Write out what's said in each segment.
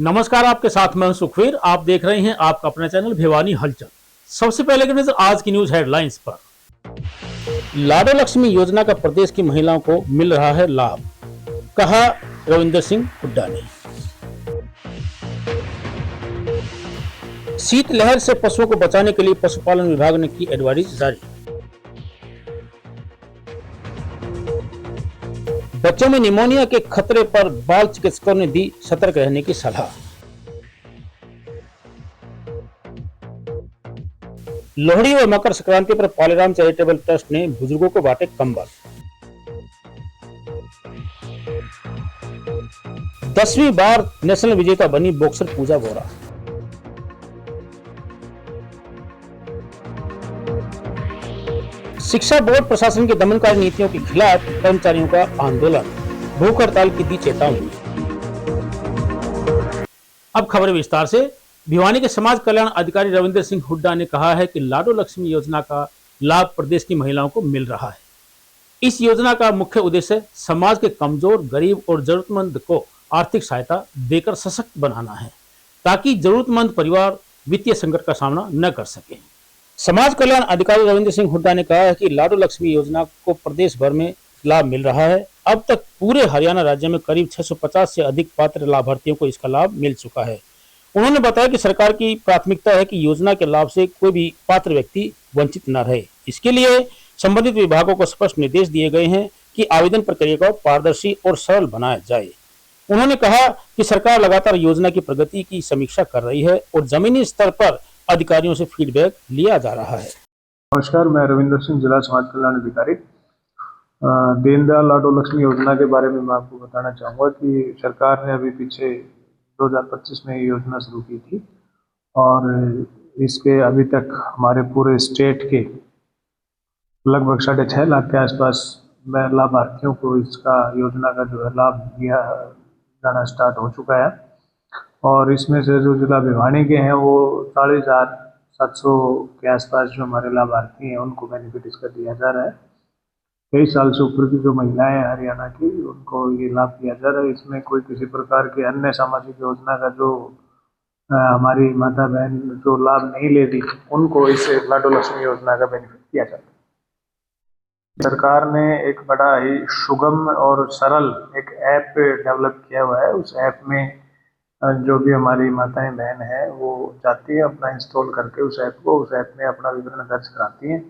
नमस्कार, आपके साथ मैं हूं सुखवीर। आप देख रहे हैं आपका अपना चैनल भिवानी हलचल। सबसे पहले की नजर आज की न्यूज हेडलाइंस पर। लाडो लक्ष्मी योजना का प्रदेश की महिलाओं को मिल रहा है लाभ, कहा रविंदर सिंह हुड्डा ने। शीतलहर से पशुओं को बचाने के लिए पशुपालन विभाग ने की एडवाइजरी जारी। बच्चों में निमोनिया के खतरे पर बाल चिकित्सकों ने दी सतर्क रहने की सलाह। लोहड़ी और मकर संक्रांति पर पालेराम चैरिटेबल ट्रस्ट ने बुजुर्गों को बांटे कंबल। 10वीं बार नेशनल विजेता बनी बॉक्सर पूजा बोरा। शिक्षा बोर्ड प्रशासन की दमनकारी नीतियों के खिलाफ कर्मचारियों का आंदोलन, भूख हड़ताल की दी चेतावनी। अब खबर विस्तार से। भिवानी के समाज कल्याण अधिकारी रविंदर सिंह हुड्डा ने कहा है कि लाडो लक्ष्मी योजना का लाभ प्रदेश की महिलाओं को मिल रहा है। इस योजना का मुख्य उद्देश्य समाज के कमजोर, गरीब और जरूरतमंद को आर्थिक सहायता देकर सशक्त बनाना है, ताकि जरूरतमंद परिवार वित्तीय संकट का सामना न कर सके। समाज कल्याण अधिकारी रविंद्र सिंह हुड्डा ने कहा है कि लाडो लक्ष्मी योजना को प्रदेश भर में लाभ मिल रहा है। अब तक पूरे हरियाणा राज्य में करीब 650 से अधिक पात्र लाभार्थियों को इसका लाभ मिल चुका है। उन्होंने बताया कि सरकार की प्राथमिकता है कि योजना के लाभ से कोई भी पात्र व्यक्ति वंचित न रहे। इसके लिए संबंधित विभागों को स्पष्ट निर्देश दिए गए हैं कि आवेदन प्रक्रिया को पारदर्शी और सरल बनाया जाए। उन्होंने कहा कि सरकार लगातार योजना की प्रगति की समीक्षा कर रही है और जमीनी स्तर पर अधिकारियों से फीडबैक लिया जा रहा है। नमस्कार, मैं रविंदर सिंह, जिला समाज कल्याण अधिकारी। दीनदयाल लाडो लक्ष्मी योजना के बारे में मैं आपको बताना चाहूँगा कि सरकार ने अभी पीछे 2025 में ये योजना शुरू की थी और इसके अभी तक हमारे पूरे स्टेट के लगभग 6.5 लाख के आसपास लाभार्थियों को इसका योजना का जो है लाभ दिया जाना स्टार्ट हो चुका है। और इसमें से जो जिला भिवानी के हैं वो 4,700 के आसपास जो हमारे लाभार्थी हैं उनको बेनिफिट इसका दिया जा रहा है। कई साल से ऊपर की जो महिलाएं हैं हरियाणा की, उनको ये लाभ दिया जा रहा है। इसमें कोई किसी प्रकार के अन्य सामाजिक योजना का जो हमारी माता बहन जो लाभ नहीं ले रही, उनको इस लाडो लक्ष्मी योजना का बेनिफिट दिया जाता है। सरकार ने एक बड़ा ही सुगम और सरल एक ऐप डेवलप किया हुआ है। उस ऐप में जो भी हमारी माताएं बहन हैं वो जाती है, अपना इंस्टॉल करके उस ऐप में अपना विवरण दर्ज कराती हैं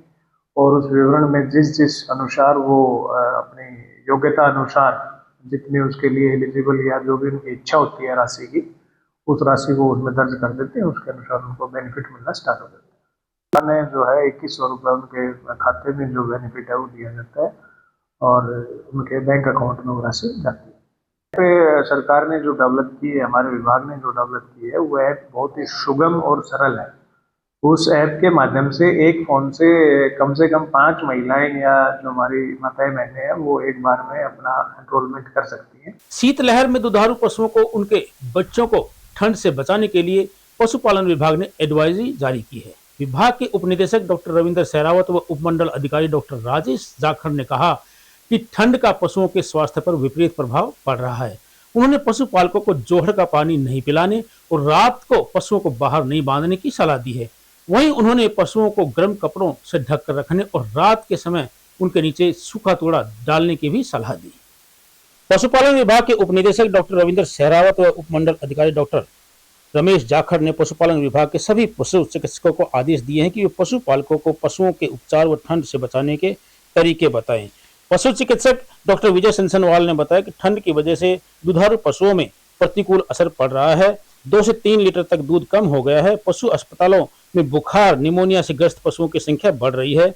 और उस विवरण में जिस अनुसार वो अपनी योग्यता अनुसार जितनी उसके लिए एलिजिबल या जो भी उनकी इच्छा होती है राशि की, उस राशि को उसमें दर्ज कर देते हैं। उसके अनुसार उनको बेनिफिट मिलना स्टार्ट हो जाता है। ने जो है 2100 रुपये उनके खाते में जो बेनिफिट है वो दिया जाता है और उनके बैंक अकाउंट में वो राशि जाती है। पे सरकार ने जो डेवलप की है, हमारे विभाग ने जो डेवलप की है, वो ऐप बहुत ही सुगम और सरल है। उस ऐप के माध्यम से एक फोन से कम 5 महिलाएं या जो हमारी माताएं बहनें हैं वो एक बार में अपना एनरोलमेंट कर सकती हैं। शीतलहर में दुधारू पशुओं को उनके बच्चों को ठंड से बचाने के लिए पशुपालन विभाग ने एडवाइजरी जारी की है। विभाग के उप निदेशक डॉक्टर रविंद्र सहरावत व उपमंडल अधिकारी डॉक्टर राजेश जाखड़ ने कहा कि ठंड का पशुओं के स्वास्थ्य पर विपरीत प्रभाव पड़ रहा है। उन्होंने पशुपालकों को जोहड़ का पानी नहीं पिलाने और रात को पशुओं को बाहर नहीं बांधने की सलाह दी है। वहीं उन्होंने पशुओं को गर्म कपड़ों से ढककर रखने और रात के समय उनके नीचे सूखा तोड़ा डालने की भी सलाह दी। पशुपालन विभाग के उप निदेशक डॉक्टर रविंद्र सहरावत व उपमंडल अधिकारी डॉक्टर रमेश जाखड़ ने पशुपालन विभाग के सभी पशु चिकित्सकों को आदेश दिए हैं कि वे पशुपालकों को पशुओं के उपचार व ठंड से बचाने के तरीके बताएं। पशु चिकित्सक डॉक्टर विजय सनसनवाल ने बताया कि ठंड की वजह से दुधारू पशुओं में प्रतिकूल असर पड़ रहा है। 2 से 3 लीटर तक दूध कम हो गया है। पशु अस्पतालों में बुखार, निमोनिया से ग्रस्त पशुओं की संख्या बढ़ रही है।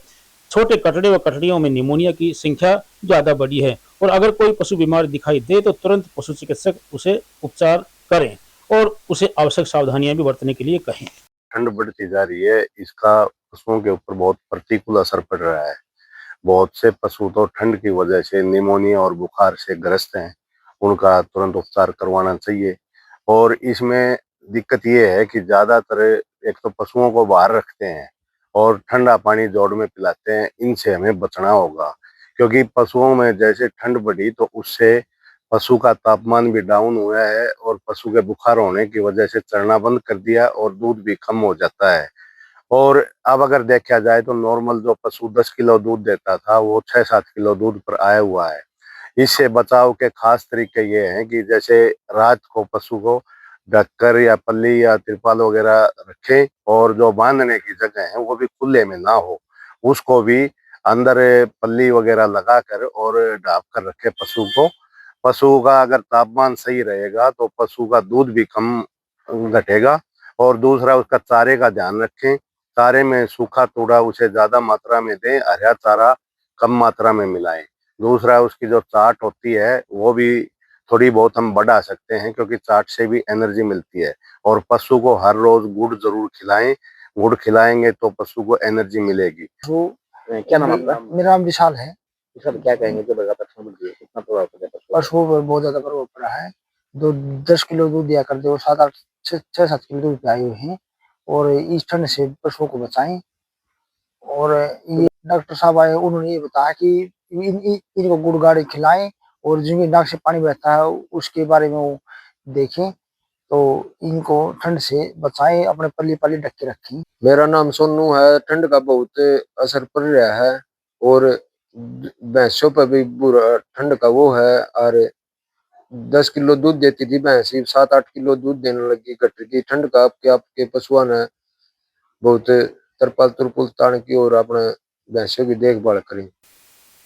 छोटे कटड़े व कटड़ियों में निमोनिया की संख्या ज्यादा बढ़ी है और अगर कोई पशु बीमार दिखाई दे तो तुरंत पशु चिकित्सक उसे उपचार करें और उसे आवश्यक सावधानियां भी बरतने के लिए कहें। ठंड बढ़ती जा रही है, इसका पशुओं के ऊपर बहुत प्रतिकूल असर पड़ रहा है। बहुत से पशु तो ठंड की वजह से निमोनिया और बुखार से ग्रस्त हैं, उनका तुरंत उपचार करवाना चाहिए। और इसमें दिक्कत ये है कि ज्यादातर एक तो पशुओं को बाहर रखते हैं और ठंडा पानी जोड़ में पिलाते हैं। इनसे हमें बचना होगा, क्योंकि पशुओं में जैसे ठंड बढ़ी तो उससे पशु का तापमान भी डाउन हुआ है और पशु के बुखार होने की वजह से चरना बंद कर दिया और दूध भी कम हो जाता है। और अब अगर देखा जाए तो नॉर्मल जो पशु 10 किलो दूध देता था वो 6-7 किलो दूध पर आया हुआ है। इससे बचाव के खास तरीके ये हैं कि जैसे रात को पशु को ढककर या पल्ली या तिरपाल वगैरह रखें और जो बांधने की जगह है वो भी खुले में ना हो, उसको भी अंदर पल्ली वगैरह लगाकर और ढाँप कर रखे पशु को। पशु का अगर तापमान सही रहेगा तो पशु का दूध भी कम घटेगा। और दूसरा उसका चारे का ध्यान रखें, चारे में सूखा तोड़ा उसे ज्यादा मात्रा में दें, हरा चारा कम मात्रा में मिलाएं। दूसरा उसकी जो चाट होती है वो भी थोड़ी बहुत हम बढ़ा सकते हैं क्योंकि चाट से भी एनर्जी मिलती है। और पशु को हर रोज गुड़ जरूर खिलाएं, गुड़ खिलाएंगे तो पशु को एनर्जी मिलेगी। वो क्या नाम आपका? मेरा नाम विशाल है। सर क्या कहेंगे जो लगातार ठंड बढ़ रही है, कितना प्रभाव पड़ रहा है पशुओं पशुओं पर बहुत ज्यादा प्रभाव पड़ा है। जो 10 किलो दूध दिया करते वो 6-7 किलो दूध पे आए हुए हैं। और इस ठंड से पशुओं को बचाएं। और ये डॉक्टर साहब आए, उन्होंने ये बताया कि इनको गुड़ गाड़ी खिलाएं और जिनकी नाक से पानी बहता है उसके बारे में वो देखें, तो इनको ठंड से बचाएं, अपने पल्ली पल्ली ढक के रखें। मेरा नाम सोनू है। ठंड का बहुत असर पड़ रहा है और भैंसों पर भी बुरा ठंड का वो है। और 10 किलो दूध देती थी भैंस, 7-8 किलो दूध देने लगी घट की। ठंड का आपके पशुओं ने बहुत तरपाल तुरपुल तान की और अपने भैंसों की देखभाल करी।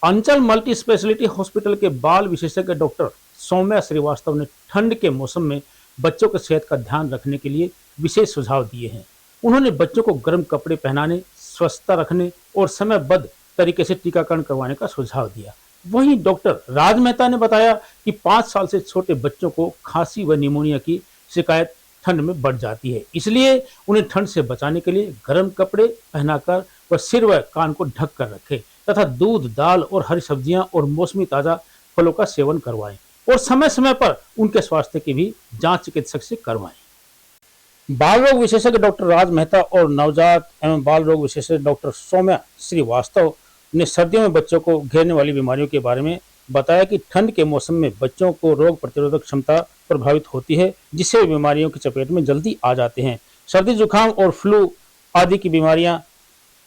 अंचल मल्टी स्पेशलिटी हॉस्पिटल के बाल विशेषज्ञ डॉक्टर सौम्या श्रीवास्तव ने ठंड के मौसम में बच्चों की सेहत का ध्यान रखने के लिए विशेष सुझाव दिए हैं। उन्होंने बच्चों को गर्म कपड़े पहनाने, स्वच्छता रखने और समयबद्ध तरीके से टीकाकरण करवाने का सुझाव दिया। वहीं डॉक्टर राज मेहता ने बताया कि 5 साल से छोटे बच्चों को खांसी व निमोनिया की शिकायत ठंड में बढ़ जाती है, इसलिए उन्हें ठंड से बचाने के लिए गर्म कपड़े पहनाकर व सिर व कान को ढक कर रखें तथा दूध, दाल और हरी सब्जियां और मौसमी ताजा फलों का सेवन करवाएं और समय समय पर उनके स्वास्थ्य की भी जांच चिकित्सक से करवाएं। बाल रोग विशेषज्ञ डॉक्टर राज मेहता और नवजात एवं बाल रोग विशेषज्ञ डॉक्टर सौम्या श्रीवास्तव ने सर्दियों में बच्चों को घेरने वाली बीमारियों के बारे में बताया कि ठंड के मौसम में बच्चों को रोग प्रतिरोधक क्षमता प्रभावित होती है, जिससे वे बीमारियों की चपेट में जल्दी आ जाते हैं। सर्दी, जुकाम और फ्लू आदि की बीमारियां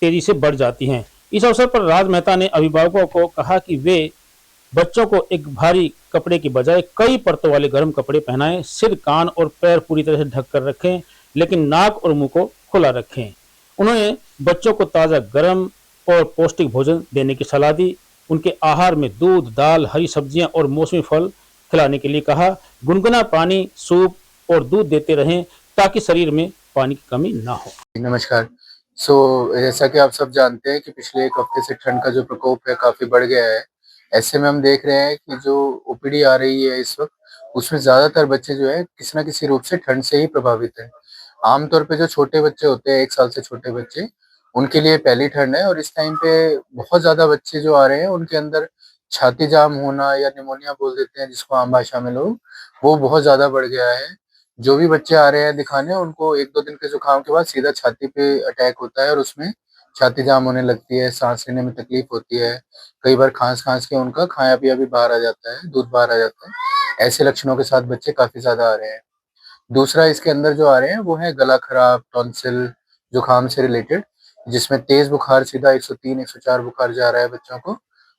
तेजी से बढ़ जाती हैं। इस अवसर पर राज मेहता ने अभिभावकों को कहा कि वे बच्चों को एक भारी कपड़े की बजाय कई परतों वाले गर्म कपड़े पहनाएं, सिर, कान और पैर पूरी तरह से ढक कर रखें, लेकिन नाक और मुंह को खुला रखें। उन्होंने बच्चों को ताज़ा, गर्म और पौष्टिक भोजन देने की सलाह दी। उनके आहार में दूध, दाल, हरी सब्जियां और मौसमी फल खिलाने के लिए कहा। गुनगुना पानी, सूप और दूध देते रहें ताकि शरीर में पानी की कमी ना हो। नमस्कार। जैसा कि आप सब जानते हैं कि पिछले 1 हफ्ते से ठंड का जो प्रकोप है काफी बढ़ गया है। ऐसे में हम देख रहे हैं कि जो ओपीडी आ रही है इस वक्त, उसमें ज्यादातर बच्चे जो है किसी न किसी रूप से ठंड से ही प्रभावित है। आमतौर पे जो छोटे बच्चे होते हैं, 1 साल से छोटे बच्चे, उनके लिए पहली ठंड है। और इस टाइम पे बहुत ज्यादा बच्चे जो आ रहे हैं उनके अंदर छाती जाम होना या निमोनिया बोल देते हैं जिसको आम भाषा में लोग, वो बहुत ज्यादा बढ़ गया है। जो भी बच्चे आ रहे हैं दिखाने, उनको 1-2 दिन के जुकाम के बाद सीधा छाती पे अटैक होता है और उसमें छाती जाम होने लगती है, सांस लेने में तकलीफ होती है। कई बार खांस के उनका खाया पिया भी बाहर आ जाता है, दूध बाहर आ जाता है। ऐसे लक्षणों के साथ बच्चे काफी ज्यादा आ रहे हैं। दूसरा इसके अंदर जो आ रहे हैं वो है गला खराब, टॉन्सिल, जुकाम से रिलेटेड, जिसमें तेज बुखार सीधा 103-104 बुखार जा रहा है बच्चों को।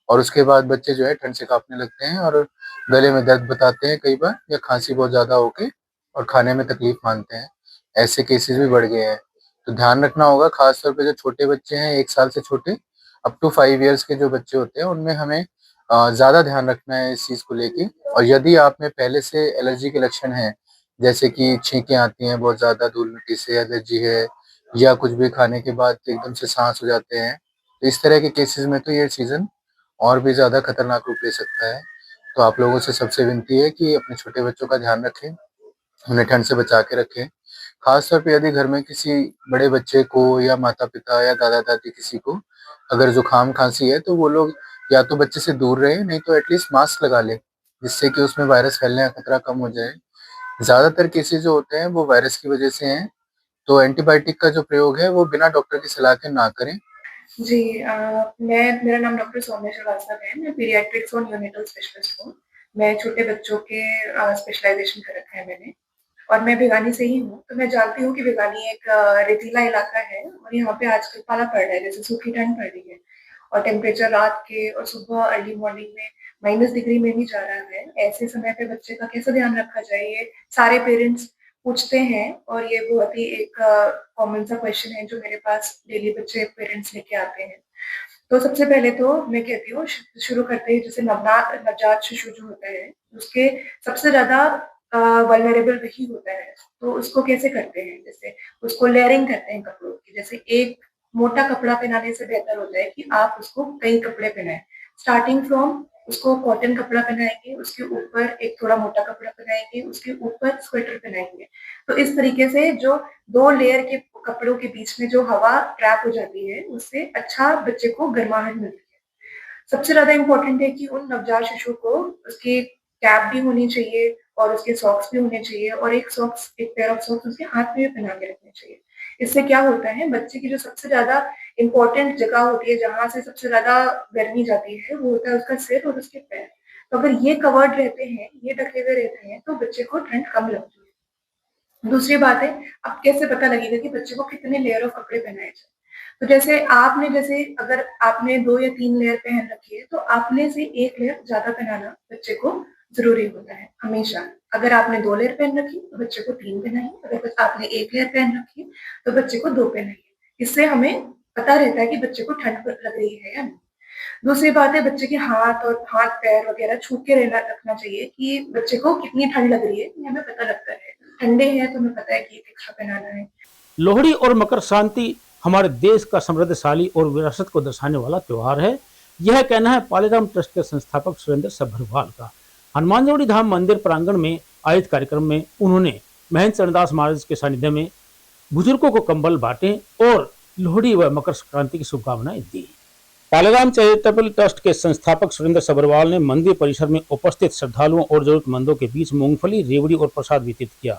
और उसके बाद बच्चे जो है ठंड से कांपने लगते हैं और गले में दर्द बताते हैं कई बार, या खांसी बहुत ज्यादा होके और खाने में तकलीफ मानते हैं। ऐसे केसेस भी बढ़ गए हैं। तो ध्यान रखना होगा, खासतौर पे जो छोटे बच्चे हैं 1 साल से छोटे अप टू 5 इयर्स के जो बच्चे होते हैं, उनमें हमें ज्यादा ध्यान रखना है इस चीज को लेके। और यदि आप में पहले से एलर्जी के लक्षण हैं, जैसे कि छींकें आती हैं बहुत ज्यादा, धूल मिट्टी से एलर्जी है, या कुछ भी खाने के बाद एकदम से सांस हो जाते हैं, तो इस तरह के केसेस में तो ये सीजन और भी ज्यादा खतरनाक रूप ले सकता है। तो आप लोगों से सबसे विनती है कि अपने छोटे बच्चों का ध्यान रखें, उन्हें ठंड से बचा के रखें। खासतौर पे यदि घर में किसी बड़े बच्चे को या माता पिता या दादा दादी किसी को अगर जुकाम खांसी है, तो वो लोग या तो बच्चे से दूर रहे, नहीं तो एटलीस्ट मास्क लगा ले, जिससे कि उसमें वायरस फैलने का खतरा कम हो जाए। ज्यादातर केसेस जो होते हैं वो वायरस की वजह से हैं, तो एंटीबायोटिक का जो प्रयोग है वो बिना डॉक्टर की सलाह के ना करें। जी, मेरा नाम डॉक्टर सौम्या श्रीवास्तव है। मैं पीडियाट्रिक्स और न्यूनेटल स्पेशलिस्ट हूँ। मैं छोटे बच्चों के स्पेशलाइजेशन कर रखा है मैंने, और मैं भिवानी से ही हूँ, तो मैं जानती हूँ कि भिवानी एक रेतीला इलाका है और यहाँ पे आजकल पाला पड़ रहा है, जैसे सूखी ठंड पड़ रही है और टेम्परेचर रात के और सुबह अर्ली मॉर्निंग में -डिग्री में भी जा रहा है। ऐसे समय पे बच्चे का कैसे ध्यान रखा जाए, ये सारे पेरेंट्स पूछते हैं और ये बहुत ही एक कॉमन सा क्वेश्चन है जो मेरे पास डेली बच्चे पेरेंट्स लेके आते हैं। तो सबसे पहले तो मैं कहती हूँ शुरू करते ही जैसे नवजात शिशु जो होता है, उसके सबसे ज़्यादा वल्नरेबल वही होता है, तो उसको कैसे करते हैं, जैसे उसको लेयरिंग करते हैं कपड़ों की, जैसे एक मोटा कपड़ा पहनाने से बेहतर होता है कि आप उसको कई कपड़े पहनाएं। स्टार्टिंग फ्रॉम उसको कॉटन कपड़ा पहनाएंगे, उसके ऊपर एक थोड़ा मोटा कपड़ा पहनाएंगे, उसके ऊपर स्वेटर पहनाएंगे। तो इस तरीके से जो 2 लेयर के कपड़ों के बीच में जो हवा ट्रैप हो जाती है, उससे अच्छा बच्चे को गर्माहट मिलती है। सबसे ज़्यादा इम्पोर्टेंट है कि उन नवजात शिशु को उसकी कैप भी होनी चाहिए और उसके सॉक्स भी होने चाहिए और एक पेयर ऑफ सॉक्स उसके हाथ में भी पहना के रखने चाहिए। इससे क्या होता है, बच्चे की जो सबसे ज़्यादा इम्पोर्टेंट जगह होती है, जहाँ से सबसे ज़्यादा गर्मी जाती है, वो होता है उसका सिर और उसके पैर। तो अगर ये कवर्ड रहते हैं, ये ढके हुए रहते हैं, तो बच्चे को ठंड कम लगती है। दूसरी बात है, अब कैसे पता लगेगा कि बच्चे को कितने लेयर ऑफ कपड़े पहनाए जाए? तो जैसे अगर आपने 2 या 3 लेयर पहन रखी है, तो आपने से 1 लेयर ज़्यादा पहनाना बच्चे को ज़रूरी होता है, हमेशा। अगर आपने 2 लेयर पहन रखी, तो बच्चे को 3 पहनाइए, अगर आपने 1 लेयर पहन रखी है, तो बच्चे को 2 पहनाइए। इससे हमें पता रहता है कि बच्चे को ठंड लग रही है या नहीं। दूसरी बात है, बच्चे के हाथ-पैर वगैरह छू के रखना चाहिए कि बच्चे को कितनी ठंड लग रही है, ये हमें पता लगता है। ठंडे हैं, तो हमें पता है कि एक एक्स्ट्रा पहनाना है। लोहड़ी और मकर संक्रांति हमारे देश का समृद्धशाली और विरासत को दर्शाने वाला त्योहार है। यह कहना है पालेराम ट्रस्ट के संस्थापक सुरेंद्र सभरवाल का। हनुमानजोड़ी धाम मंदिर प्रांगण में आयोजित कार्यक्रम में उन्होंने महंत चरणदास महाराज के सानिध्य में बुजुर्गों को कंबल बांटे और लोहड़ी व मकर संक्रांति की शुभकामनाएं दी। पालेराम चैरिटेबल ट्रस्ट के संस्थापक सुरेंद्र सभरवाल ने मंदिर परिसर में उपस्थित श्रद्धालुओं और जरूरतमंदों के बीच मूंगफली, रेवड़ी और प्रसाद वितरित किया।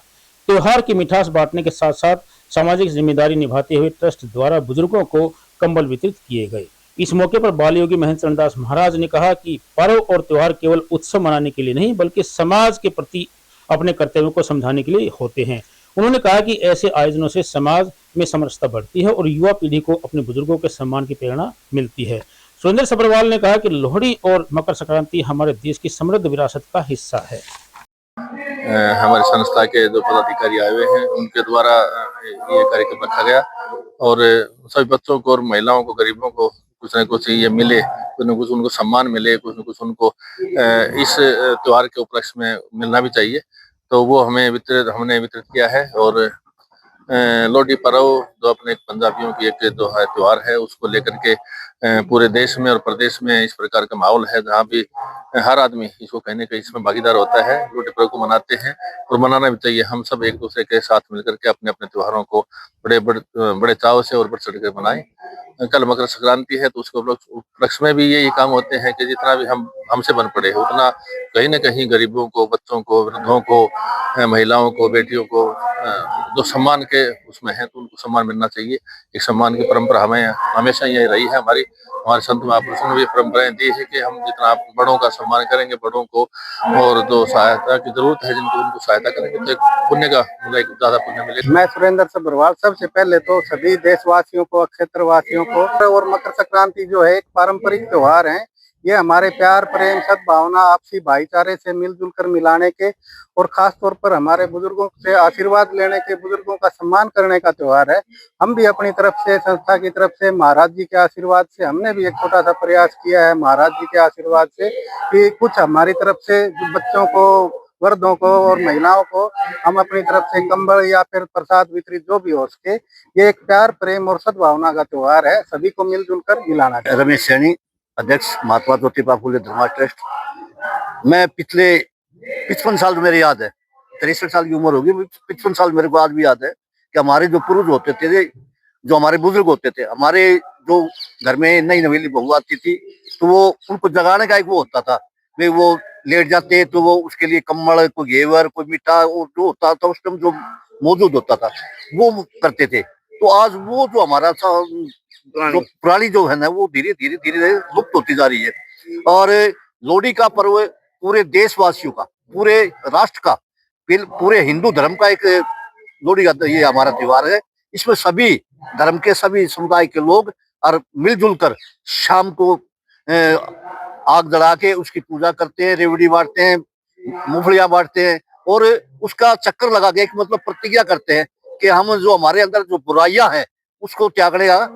त्योहार की मिठास बांटने के साथ साथ सामाजिक जिम्मेदारी निभाते हुए ट्रस्ट द्वारा बुजुर्गों को कंबल वितरित किए गए। इस मौके पर बाल योगी महंत चरणदास महाराज ने कहा कि पर्व और त्योहार केवल उत्सव मनाने के लिए नहीं, बल्कि समाज के प्रति अपने कर्तव्यों को समझाने के लिए होते हैं। उन्होंने कहा कि ऐसे आयोजनों से समाज में समरसता बढ़ती है और युवा पीढ़ी को अपने बुजुर्गों के सम्मान की प्रेरणा मिलती है। सुरेंद्र सभरवाल ने कहा कि लोहड़ी और मकर संक्रांति हमारे देश की समृद्ध विरासत का हिस्सा है। हमारी संस्था के जो पदाधिकारी आए हुए हैं उनके द्वारा ये कार्यक्रम रखा गया और सभी बच्चों को और महिलाओं को, गरीबों को कुछ न कुछ ये मिले, कुछ न कुछ उनको सम्मान मिले, कुछ न कुछ उनको इस त्योहार के उपलक्ष्य में मिलना भी चाहिए। तो वो हमने वितरित किया है। और लोहड़ी पर्व जो अपने पंजाबियों की एक जो है त्योहार है, उसको लेकर के पूरे देश में और प्रदेश में इस प्रकार का माहौल है, जहाँ भी हर आदमी इसको कहने का इसमें भागीदार होता है, लोहड़ी पर्व को मनाते हैं और मनाना भी चाहिए। हम सब एक दूसरे के साथ मिलकर के अपने अपने त्योहारों को बड़े चाव से और बढ़ चढ़ कर मनाएं। कल मकर संक्रांति है, तो उसके उपलक्ष्य में भी यही काम होते हैं कि जितना भी हमसे बन पड़े उतना कहीं न कहीं गरीबों को, बच्चों को, वृद्धों को, महिलाओं को, बेटियों को जो सम्मान के उसमें है, तो उनको सम्मान मिलना चाहिए। एक सम्मान की परंपरा हमें हमेशा यही रही है। हमारे संत महापुरुषों ने भी परंपराएं दी है कि हम जितना बड़ों का सम्मान करेंगे, बड़ों को और जो सहायता की जरूरत है जिनको, उनको सहायता करेंगे, तो एक पुण्य का एक ज्यादा पुण्य मिलेगा। मैं सुरेंद्र सभरवाल। सबसे पहले तो सभी देशवासियों को, क्षेत्रवासियों को, और मकर संक्रांति जो है एक पारंपरिक त्योहार है। ये हमारे प्यार, प्रेम, सद्भावना, आपसी भाईचारे से मिलजुल कर मिलाने के और खास तौर पर हमारे बुजुर्गों से आशीर्वाद लेने के, बुजुर्गों का सम्मान करने का त्योहार है। हम भी अपनी तरफ से, संस्था की तरफ से, महाराज जी के आशीर्वाद से हमने भी एक छोटा सा प्रयास किया है, महाराज जी के आशीर्वाद से, कि कुछ हमारी तरफ से बच्चों को, वृद्धों को और महिलाओं को हम अपनी तरफ से कंबल या फिर प्रसाद वितरित जो भी हो सके। ये एक प्यार, प्रेम और सद्भावना का त्योहार है, सभी को मिलजुल कर मिलाना चाहिए। रमेश सैनी, अध्यक्ष महात्मा ज्योतिबा फुले धर्मा ट्रस्ट। मैं पिछले 55 साल मेरे याद है, 63 साल की उम्र होगी, 55 साल मेरे को आज भी याद है कि हमारे जो पुरुष होते थे, जो हमारे बुजुर्ग होते थे, हमारे जो घर में नई नवेली बहू आती थी, तो वो उनको जगाने का एक वो होता था, वे वो लेट जाते तो वो उसके लिए कम्बल, कोई घेवर, कोई मीठा, और जो होता था उस टाइम जो मौजूद होता था वो करते थे। तो आज वो जो हमारा जो पुरानी जो है ना, वो धीरे धीरे लुप्त होती जा रही है। और लोहड़ी का पर्व पूरे देशवासियों का, पूरे राष्ट्र का, पूरे हिंदू धर्म का एक लोहड़ी का ये हमारा त्योहार है। इसमें सभी धर्म के, सभी समुदाय के लोग और मिलजुल कर शाम को आग जला के उसकी पूजा करते हैं, रेवड़ी बांटते हैं, मूंगफलियां बांटते हैं और उसका चक्कर लगा के एक मतलब प्रतिज्ञा करते हैं कि हम जो हमारे अंदर जो बुराइयां हैं उसको त्यागने का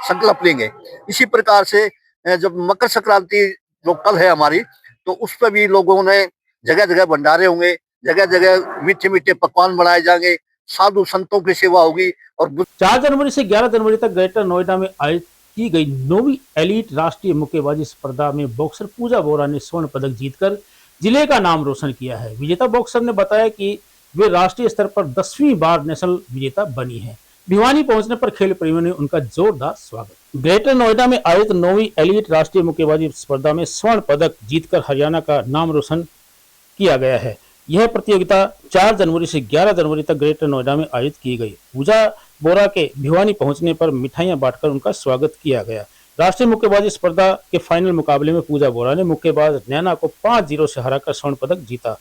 संकल्प लेंगे। इसी प्रकार से जब मकर संक्रांति जो कल है हमारी, तो उस पर भी लोगों ने जगह जगह भंडारे होंगे, जगह जगह मीठे मीठे पकवान बनाए जाएंगे, साधु संतों की सेवा होगी। और 4 जनवरी से 11 जनवरी तक ग्रेटर नोएडा में आयोजित की गई 9वीं एलीट राष्ट्रीय मुक्केबाजी स्पर्धा में बॉक्सर पूजा बोरा ने स्वर्ण पदक जीतकर जिले का नाम रोशन किया है। विजेता बॉक्सर ने बताया कि वे राष्ट्रीय स्तर पर 10वीं बार नेशनल विजेता बनी है। भिवानी पहुंचने पर खेल प्रेमियों ने उनका जोरदार स्वागत। ग्रेटर नोएडा में आयोजित 9वीं एलीट राष्ट्रीय मुक्केबाजी स्पर्धा में स्वर्ण पदक जीतकर हरियाणा का नाम रोशन किया गया है। यह प्रतियोगिता 4 जनवरी से 11 जनवरी तक ग्रेटर नोएडा में आयोजित की गई। पूजा बोरा के भिवानी पहुंचने पर मिठाइयां बांटकर उनका स्वागत किया गया। राष्ट्रीय मुक्केबाजी स्पर्धा के फाइनल मुकाबले में पूजा बोरा ने मुक्केबाज नैना को 5-0 से हराकर स्वर्ण पदक जीता।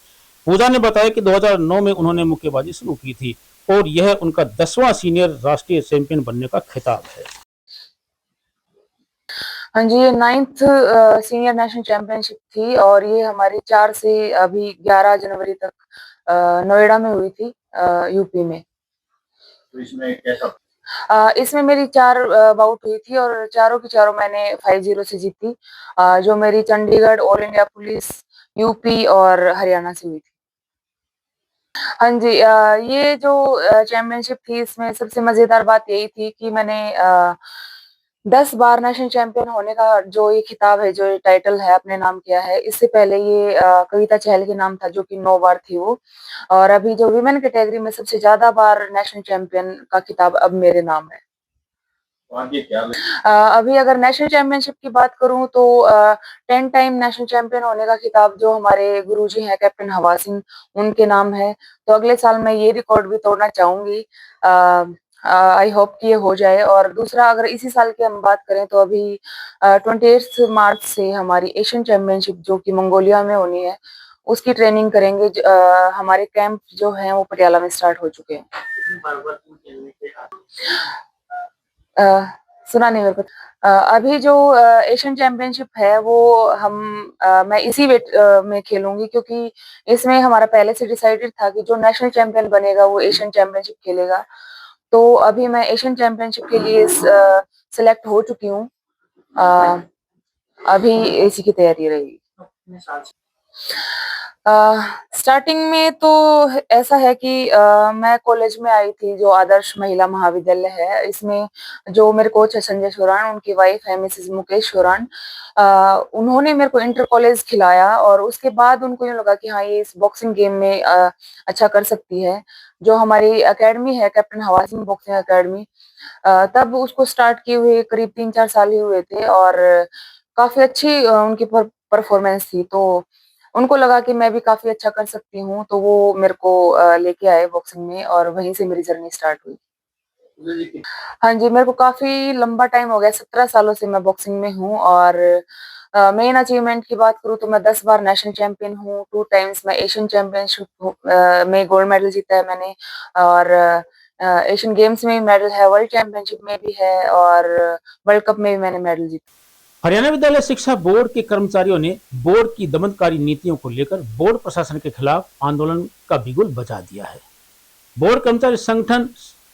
पूजा ने बताया कि 2009 में उन्होंने मुक्केबाजी शुरू की थी और यह उनका 10वां सीनियर राष्ट्रीय चैंपियन बनने का खिताब है। हाँ जी, ये 9th सीनियर नेशनल चैंपियनशिप थी और ये हमारी 4 से अभी 11 जनवरी तक नोएडा में हुई थी, यूपी में। तो इसमें कैसा? इसमें मेरी 4 बाउट हुई थी और चारों की चारों मैंने 5-0 से जीती, जो मेरी Chandigarh, all India police, UP और हरियाणा से हुई थी। हाँ जी, ये जो चैंपियनशिप थी इसमें सबसे मजेदार बात यही थी कि मैंने 10 बार नेशनल चैंपियन होने का जो ये खिताब है, जो ये टाइटल है, अपने नाम किया है। इससे पहले ये कविता चहल के नाम था जो कि 9 बार थी वो, और अभी जो वीमेन कैटेगरी में सबसे ज्यादा बार नेशनल चैंपियन का खिताब अब मेरे नाम है। अभी अगर नेशनल चैंपियनशिप की बात करूं तो 10 टाइम नेशनल चैंपियन होने का खिताब जो हमारे गुरुजी हैं कैप्टन हवा सिंह, उनके नाम है। तो अगले साल मैं ये रिकॉर्ड भी तोड़ना चाहूंगी। आई होप कि ये हो जाए। और दूसरा, अगर इसी साल की हम बात करें तो अभी 28 मार्च से हमारी एशियन चैंपियनशिप जो कि मंगोलिया में होनी है, उसकी ट्रेनिंग करेंगे। हमारे कैंप जो हैं वो पटियाला में स्टार्ट हो चुके हैं। सुना नहीं मेरे को। अभी जो एशियन चैंपियनशिप है वो मैं इसी वेट में खेलूंगी, क्योंकि इसमें हमारा पहले से डिसाइडेड था कि जो नेशनल चैंपियन बनेगा वो एशियन चैंपियनशिप खेलेगा। तो अभी मैं एशियन चैंपियनशिप के लिए सिलेक्ट हो चुकी हूँ। अभी इसी की तैयारी रहेगी। स्टार्टिंग में तो ऐसा है कि मैं कॉलेज में आई थी, जो आदर्श महिला महाविद्यालय है। इसमें जो मेरे कोच है संजय शोरान, उनकी वाइफ है मिसेस मुकेश शोरान। उन्होंने मेरे को इंटर कॉलेज खिलाया और उसके बाद उनको यूँ लगा कि हाँ, ये इस बॉक्सिंग गेम में अच्छा कर सकती है। जो हमारी एकेडमी है कैप्टन हवा सिंह बॉक्सिंग एकेडमी, तब उसको स्टार्ट किए हुए करीब 3-4 साल ही हुए थे और काफी अच्छी उनकी परफॉर्मेंस थी। तो उनको लगा कि मैं भी काफी अच्छा कर सकती हूँ, तो वो मेरे को लेके आए बॉक्सिंग में और वहीं से मेरी जर्नी स्टार्ट हुई। हाँ जी, मेरे को काफी लंबा टाइम हो गया, 17 सालों से मैं बॉक्सिंग में हूँ। और मेन अचीवमेंट की बात करूँ तो मैं 10 बार नेशनल चैंपियन हूँ, 2 टाइम्स मैं एशियन चैंपियनशिप में गोल्ड मेडल जीता है मैंने, और एशियन गेम्स में भी मेडल है, वर्ल्ड चैंपियनशिप में भी है और वर्ल्ड कप में भी मैंने मेडल जीता। हरियाणा विद्यालय शिक्षा बोर्ड के कर्मचारियों ने बोर्ड की दमनकारी नीतियों को लेकर बोर्ड प्रशासन के खिलाफ आंदोलन का बिगुल बजा दिया है। बोर्ड कर्मचारी संगठन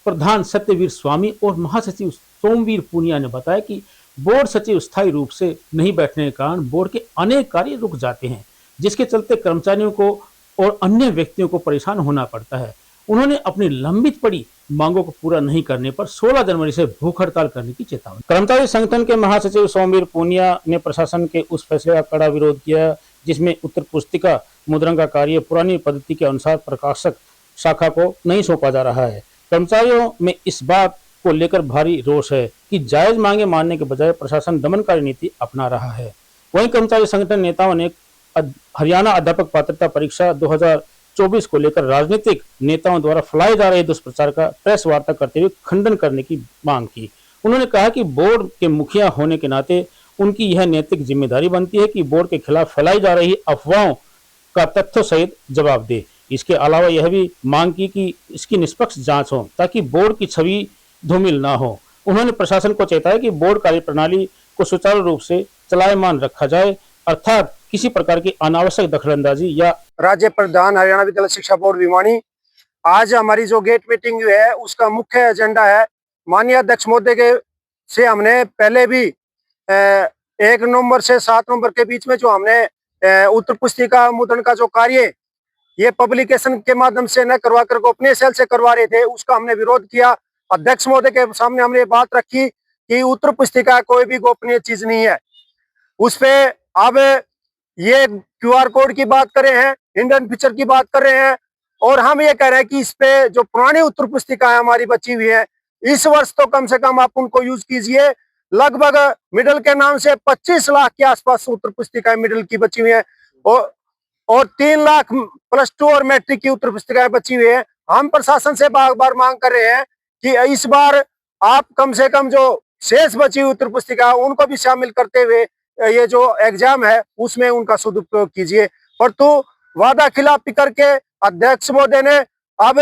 प्रधान सत्यवीर स्वामी और महासचिव सोमवीर पुनिया ने बताया कि बोर्ड सचिव स्थायी रूप से नहीं बैठने के कारण बोर्ड के अनेक कार्य रुक जाते हैं, जिसके चलते कर्मचारियों को और अन्य व्यक्तियों को परेशान होना पड़ता है। उन्होंने अपनी लंबित पड़ी मांगों को पूरा नहीं करने पर 16 जनवरी से भूख हड़ताल करने की चेतावनी। कर्मचारी संगठन के महासचिव सोमवीर पुनिया ने प्रशासन के उस फैसले का कड़ा विरोध किया जिसमें उत्तर पुस्तिका मुद्रण का कार्य पुरानी पद्धति के अनुसार प्रकाशक शाखा को नहीं सौंपा जा रहा है। कर्मचारियों में इस बात को लेकर भारी रोष है कि जायज मांगे मानने के बजाय प्रशासन दमनकारी नीति अपना रहा है। वहीं कर्मचारी संगठन नेताओं ने हरियाणा अध्यापक पात्रता परीक्षा 2024 को लेकर राजनीतिक नेताओं द्वारा फैलाए जा रहे दुष्प्रचार का प्रेस वार्ता करते हुए खंडन करने की मांग की। उन्होंने कहा कि बोर्ड के मुखिया होने के नाते उनकी यह नैतिक जिम्मेदारी बनती है कि बोर्ड के खिलाफ फैलाई जा रही अफवाहों का तथ्यों सहित जवाब दे। इसके अलावा यह भी मांग की कि इसकी निष्पक्ष जांच हो ताकि बोर्ड की छवि धूमिल ना हो। उन्होंने प्रशासन को चेताया कि बोर्ड कार्यप्रणाली को सुचारू रूप से चलायमान रखा जाए, अर्थात किसी प्रकार की अनावश्यक दखलंदाजी या राज्य प्रधान हरियाणा विद्यालय शिक्षा बोर्ड भिवानी, आज हमारी जो गेट मीटिंग है उसका मुख्य एजेंडा है माननीय अध्यक्ष महोदय के से हमने पहले भी 1 नवंबर से 7 नवंबर के बीच में जो हमने उत्तर पुस्तिका मुद्रण का जो कार्य ये पब्लिकेशन के माध्यम से न करवा कर गोपनीय सेल से करवा रहे थे, उसका हमने विरोध किया। अध्यक्ष महोदय के सामने हमने बात रखी कि उत्तर पुस्तिका कोई भी गोपनीय चीज नहीं है। उस पे अब ये QR कोड की बात कर रहे हैं, इंडियन पिक्चर की बात कर रहे हैं, और हम ये कह रहे हैं कि इस पे जो पुरानी उत्तर पुस्तिका है हमारी बची हुई है, इस वर्ष तो कम से कम आप उनको यूज कीजिए। लगभग मिडिल के नाम से 25 लाख के आसपास उत्तर पुस्तिकाएं मिडिल की बची हुई है और 3 लाख +2 और मैट्रिक की उत्तर पुस्तिकाएं बची हुई है। हम प्रशासन से बार बार मांग कर रहे हैं कि इस बार आप कम से कम जो शेष बची हुई उत्तर पुस्तिका उनको भी शामिल करते हुए ये जो एग्जाम है उसमें उनका सदुपयोग कीजिए। परंतु वादा खिलाफी करके अध्यक्ष महोदय ने अब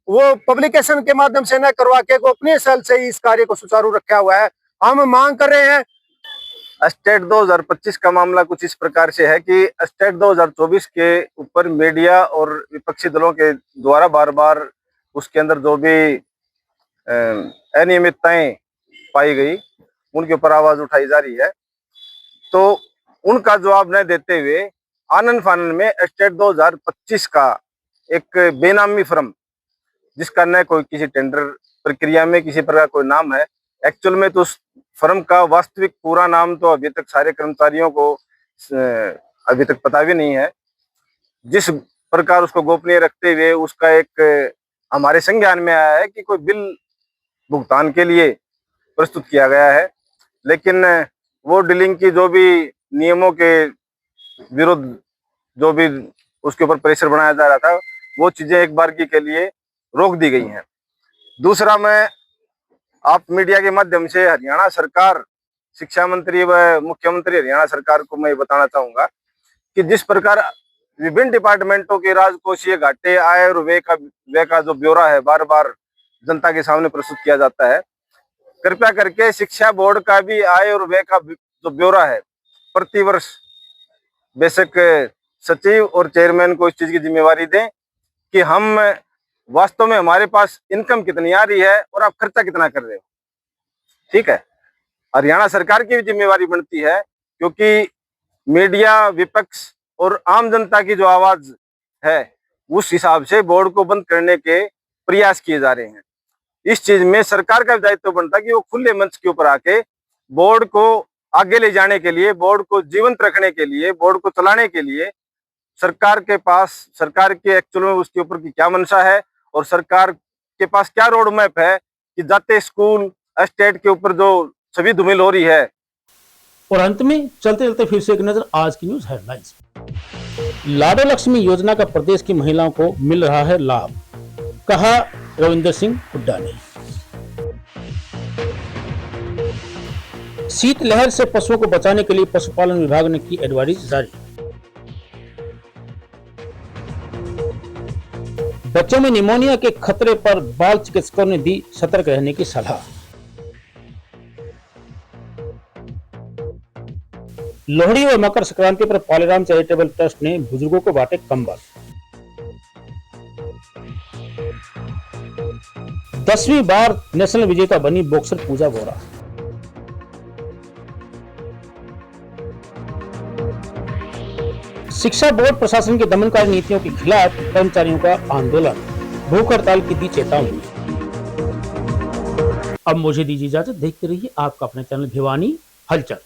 वो पब्लिकेशन के माध्यम से न करवा के गोपनीय सेल से इस कार्य को सुचारू रखा हुआ है। हम मांग कर रहे हैं। स्टेट 2025 का मामला कुछ इस प्रकार से है कि स्टेट 2024 के ऊपर मीडिया और विपक्षी दलों के द्वारा बार बार उसके अंदर जो भी अनियमितताएं पाई गई उनके ऊपर आवाज उठाई जा रही है, तो उनका जवाब न देते हुए आनन फानन में स्टेट 2025 का एक बेनामी फर्म जिसका न कोई किसी टेंडर प्रक्रिया में किसी प्रकार कोई नाम है, एक्चुअल में तो उस फर्म का वास्तविक पूरा नाम तो अभी तक सारे कर्मचारियों को अभी तक पता भी नहीं है। जिस प्रकार उसको गोपनीय रखते हुए उसका एक हमारे संज्ञान में आया है कि कोई बिल भुगतान के लिए प्रस्तुत किया गया है, लेकिन वो डीलिंग की जो भी नियमों के विरुद्ध जो भी उसके ऊपर प्रेशर बनाया जा रहा था वो चीजें एक बार के लिए रोक दी गई हैं। दूसरा, मैं आप मीडिया के माध्यम से हरियाणा सरकार, शिक्षा मंत्री व मुख्यमंत्री हरियाणा सरकार को मैं बताना चाहूंगा कि जिस प्रकार विभिन्न डिपार्टमेंटों के राजकोषीय घाटे, आय और व्यय का जो ब्यौरा है बार बार जनता के सामने प्रस्तुत किया जाता है, कृपया करके शिक्षा बोर्ड का भी आय और व्यय का जो ब्यौरा है प्रतिवर्ष बेशक सचिव और चेयरमैन को इस चीज की जिम्मेवारी दें कि हम वास्तव में हमारे पास इनकम कितनी आ रही है और आप खर्चा कितना कर रहे हो। ठीक है, हरियाणा सरकार की भी जिम्मेवारी बनती है क्योंकि मीडिया, विपक्ष और आम जनता की जो आवाज है उस हिसाब से बोर्ड को बंद करने के प्रयास किए जा रहे हैं। इस चीज में सरकार का दायित्व बनता है कि वो खुले मंच के ऊपर आके बोर्ड को आगे ले जाने के लिए, बोर्ड को जीवंत रखने के लिए, बोर्ड को चलाने के लिए सरकार के पास, सरकार के एक्चुअल में उसके ऊपर की क्या मंशा है और सरकार के पास क्या रोड मैप है कि जाते स्कूल स्टेट के ऊपर जो सभी धूमिल हो रही है। और अंत में चलते चलते फिर से एक नजर आज की न्यूज हेडलाइंस। लाडो लक्ष्मी योजना का प्रदेश की महिलाओं को मिल रहा है लाभ, कहा रविंदर सिंह हुड्डा ने। शीतलहर से पशुओं को बचाने के लिए पशुपालन विभाग ने की एडवाइजरी जारी। बच्चों में निमोनिया के खतरे पर बाल चिकित्सकों ने दी सतर्क रहने की सलाह। लोहड़ी और मकर संक्रांति पर पालेराम चैरिटेबल ट्रस्ट ने बुजुर्गों को बांटे कंबल। 10वीं बार नेशनल विजेता बनी बॉक्सर पूजा बोरा। शिक्षा बोर्ड प्रशासन की दमनकारी नीतियों के खिलाफ कर्मचारियों का आंदोलन, भूख हड़ताल की दी चेतावनी। अब मुझे दीजिए इजाजत, देखते रहिए आपका अपना चैनल भिवानी हलचल।